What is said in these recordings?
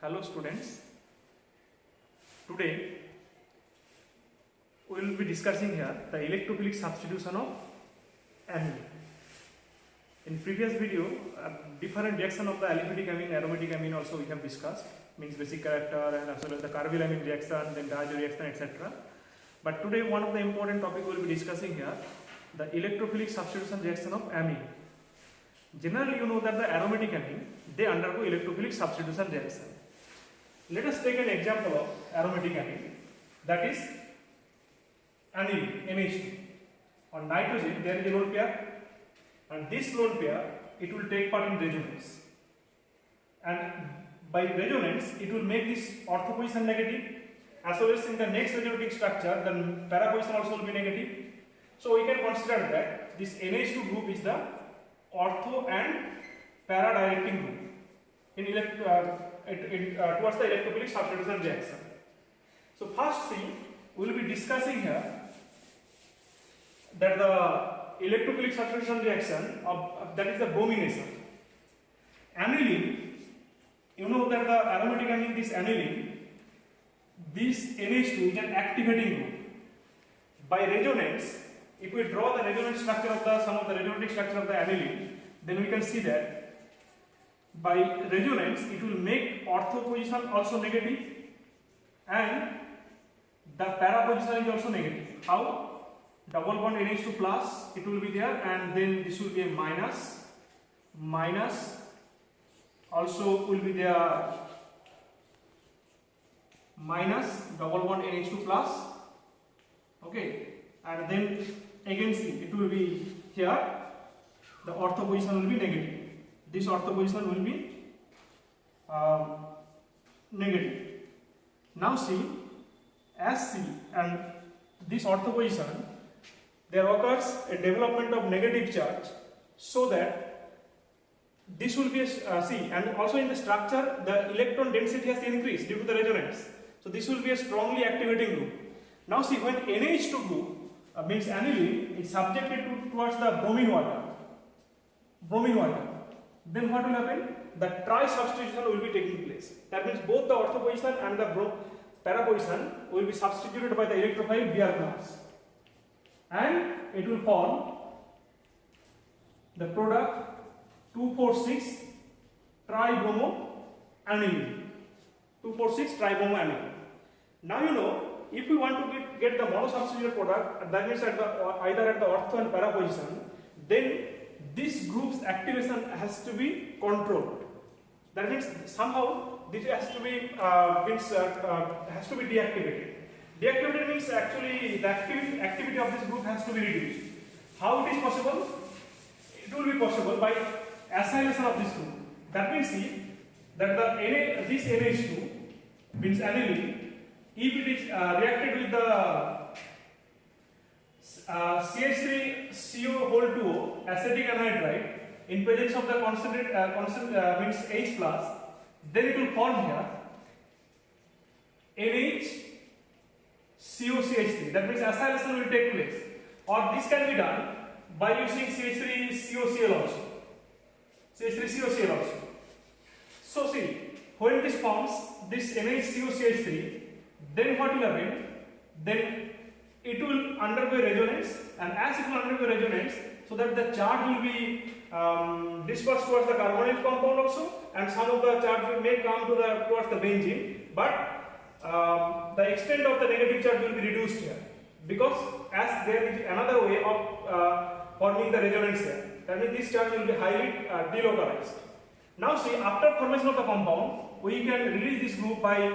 Hello students, today we will be discussing here the electrophilic substitution of amine. In previous video, different reaction of the aliphatic amine, aromatic amine also we have discussed, means basic character and as well as the carbylamine reaction, then diazo reaction, etc. But today one of the important topic we will be discussing here, the electrophilic substitution reaction of amine. Generally you know that the aromatic amine, they undergo electrophilic substitution reaction. Let us take an example of aromatic amine, that is aniline, NH2. On nitrogen there is a lone pair, and this lone pair it will take part in resonance, and by resonance it will make this ortho position negative, as well as in the next resonating structure the para position also will be negative. So we can consider that this NH2 group is the ortho and para directing group in towards the electrophilic substitution reaction. So first thing we will be discussing here that the electrophilic substitution reaction of that is the bromination. Aniline, you know that the aromatic amine, this aniline, this NH2 is an activating group. By resonance, if we draw the resonance structure of the some of the resonating structure of the aniline, then we can see that by resonance it will make ortho position also negative and the para position is also negative. How? Double bond NH2 plus it will be there, and then this will be a minus also will be there, minus double bond NH2 plus, okay, and then again see it will be here the ortho position will be negative. This ortho position will be negative. Now see, as C and this ortho position, there occurs a development of negative charge, so that this will be a C, and also in the structure the electron density has increased due to the resonance. So this will be a strongly activating group. Now see, when NH2 group means aniline is subjected towards the bromine water, then what will happen? The tri-substitution will be taking place. That means both the ortho position and the para position will be substituted by the electrophile Br+, and it will form the product 2,4,6 tribromoaniline. 2,4,6 tribromoaniline. Now you know, if we want to get the monosubstituted product, that means either at the ortho and para position, then this group's activation has to be controlled. That means somehow this has to be deactivated. Deactivated means actually the activity of this group has to be reduced. How it is possible? It will be possible by acylation of this group. That means see that this NH2 means aniline, if it is reacted with the CH3CO2O acetic anhydride in presence of the concentrate means H plus, then it will form here NHCOCH3. That means acylation will take place, or this can be done by using CH3COCl also. CH3COCl also. So see, when this forms this NHCOCH3, then what will happen? Then it will undergo resonance, and as it will undergo resonance, so that the charge will be dispersed towards the carbonyl compound also, and some of the charge may come towards the benzene, but the extent of the negative charge will be reduced here, because as there is another way of forming the resonance here, that means this charge will be highly delocalized. Now see, after formation of the compound, we can release this group by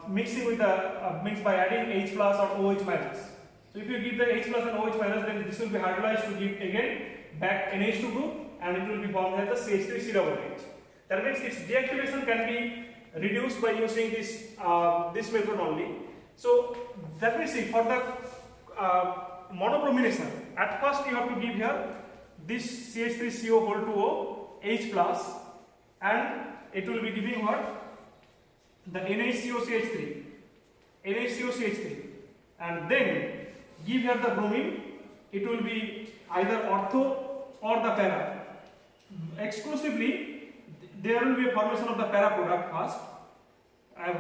mixing with the means by adding H plus or OH minus. So if you give the H plus and OH minus, then this will be hydrolyzed to give again back NH2 group, and it will be formed as the CH3COOH. That means its deactivation can be reduced by using this method only. So that means see, for the monobromination, at first you have to give here this CH3CO2O H plus, and it will be giving what? The NHCOCH3, and then give here the bromine. It will be either ortho or the para. Exclusively there will be a formation of the para product first.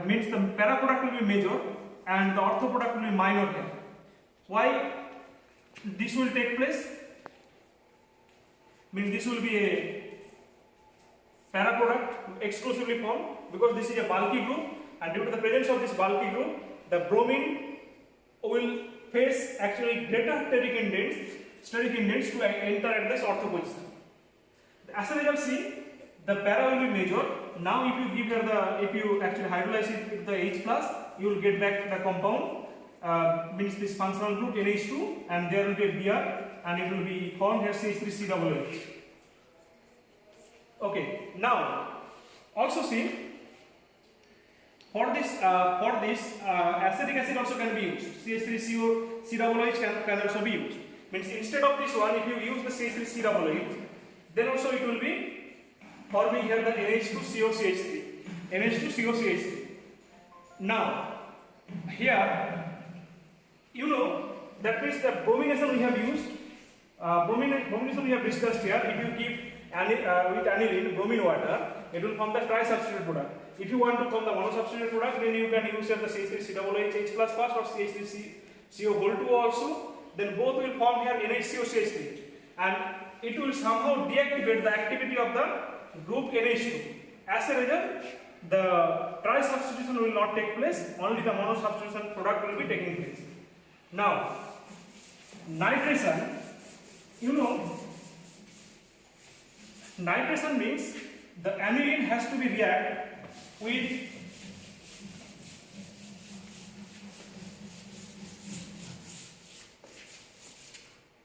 Means the para product will be major and the ortho product will be minor here. Why this will take place? Means this will be a para product exclusively formed because this is a bulky group, and due to the presence of this bulky group, the bromine will face actually greater steric indents to enter at this ortho position. As a result, see, the para will be major. Now if you give here if you actually hydrolyze it with the H plus, you will get back the compound, means this functional group NH2, and there will be a Br, and it will be formed here CH3COOH. Okay, now also see, for this acetic acid also can be used. CH3COOH can also be used. Means instead of this one, if you use the CH3COOH, then also it will be forming here the NH2COCH3. NH2COCH3. Now, here, you know, that means the bromination we have used, bromination we have discussed here. If you keep with aniline, bromine water, it will form the tri-substitute product. If you want to form the monosubstitute product, then you can use the CH3COOH H plus first or CH3CO whole 2 also. Then both will form here NHCOCH3, and it will somehow deactivate the activity of the group NH2. As a result, the tri-substitution will not take place, only the monosubstitution product will be taking place. Now, nitration, you know, nitration means the aniline has to be react with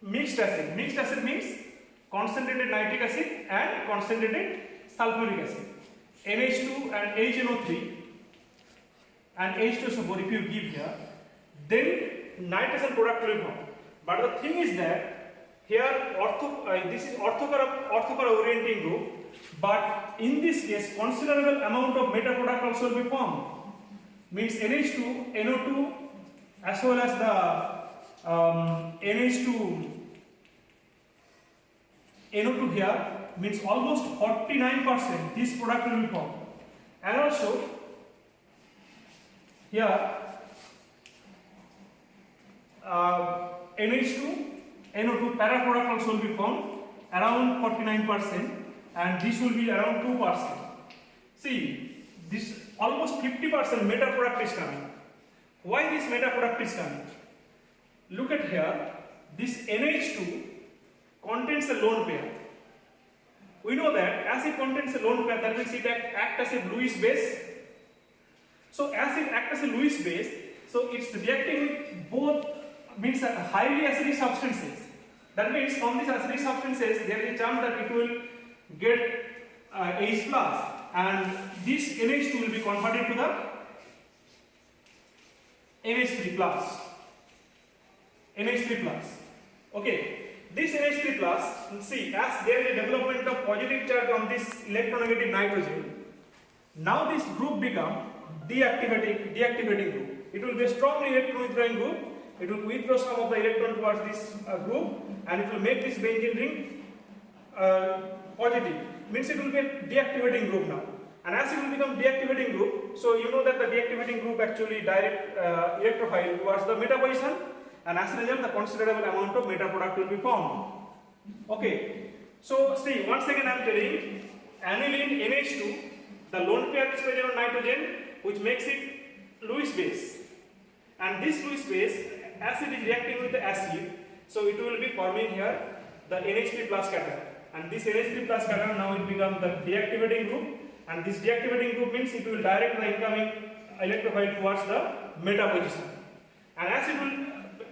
mixed acid. Mixed acid means concentrated nitric acid and concentrated sulfuric acid. NH2 and HNO3 and H2SO4 if you give here, then nitration product will form. But the thing is that here this is orthopara orienting group, but in this case considerable amount of meta product also will be formed. Means NH2, NO2 as well as the NH2, NO2 here, means almost 49% this product will be formed. And also here NH2, NO2 para product also will be formed around 49%, and this will be around 2%. See, this almost 50% meta product is coming. Why this meta product is coming? Look at here, this NH2 contains a lone pair. We know that as it contains a lone pair, that means it acts as a Lewis base. So as it acts as a Lewis base, so it's reacting with both, means highly acidic substances. That means from these acidic substances, there is a chance that it will get H plus, and this NH2 will be converted to the NH3 plus. NH3 plus. Okay. This NH3 plus, see, as there is a development of positive charge on this electronegative nitrogen, now this group become deactivating group. It will be a strongly electron withdrawing group. It will withdraw some of the electron towards this group, and it will make this benzene ring positive. Means it will be a deactivating group now. And as it will become deactivating group, so you know that the deactivating group actually direct electrophile towards the meta position, and as a result the considerable amount of meta product will be formed. Okay, so see, once again I am telling, aniline NH2, the lone pair is present on nitrogen, which makes it Lewis base, and this Lewis base, as it is reacting with the acid, so it will be forming here the NH3 plus cation, and this NH3 plus cation now will become the deactivating group, and this deactivating group means it will direct the incoming electrophile towards the meta position, and as it will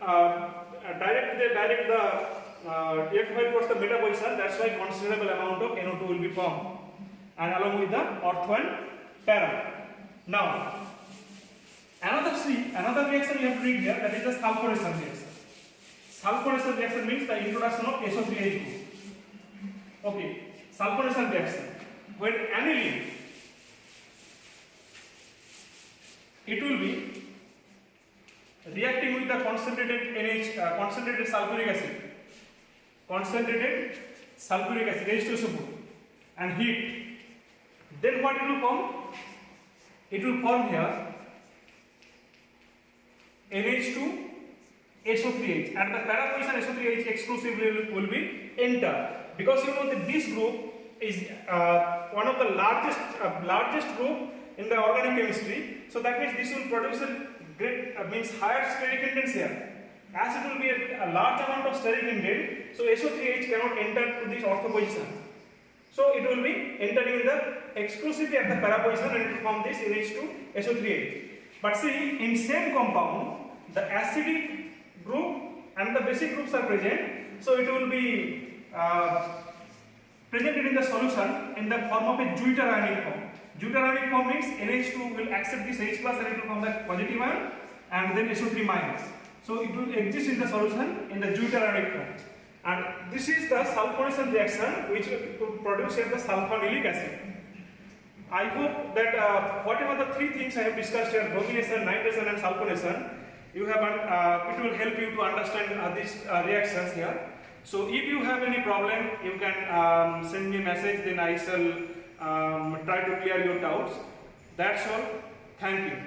direct the electrophile towards the meta position, that's why considerable amount of NO2 will be formed, and along with the ortho and para. Now, another reaction we have to read here, that is the sulfuration reaction. Sulfuration reaction means the introduction of SO3H group. Okay, sulfuration reaction. When aniline, it will be reacting with the concentrated sulfuric acid, H2SO4, and heat. Then what it will form? It will form here NH2 SO3H, and the para position SO3H exclusively will be enter, because you know that this group is one of the largest group in the organic chemistry. So that means this will produce a great means higher steric index here. As it will be a large amount of steric index, so SO3H cannot enter to this ortho position. So it will be entering the exclusively at the para position and it will form this NH2 SO3H. But see, in same compound, the acidic group and the basic groups are present. So it will be presented in the solution in the form of a deuterionic form. Deuterionic form means NH2 will accept this H plus and it will form the positive ion and then SO3 minus. So it will exist in the solution in the deuterionic form. And this is the sulfonation reaction which will produce the sulfonylic acid. I hope that whatever the three things I have discussed here, bromination, nitration and sulfonation, you have it will help you to understand these reactions here. So if you have any problem, you can send me a message, then I shall try to clear your doubts. That's all. Thank you.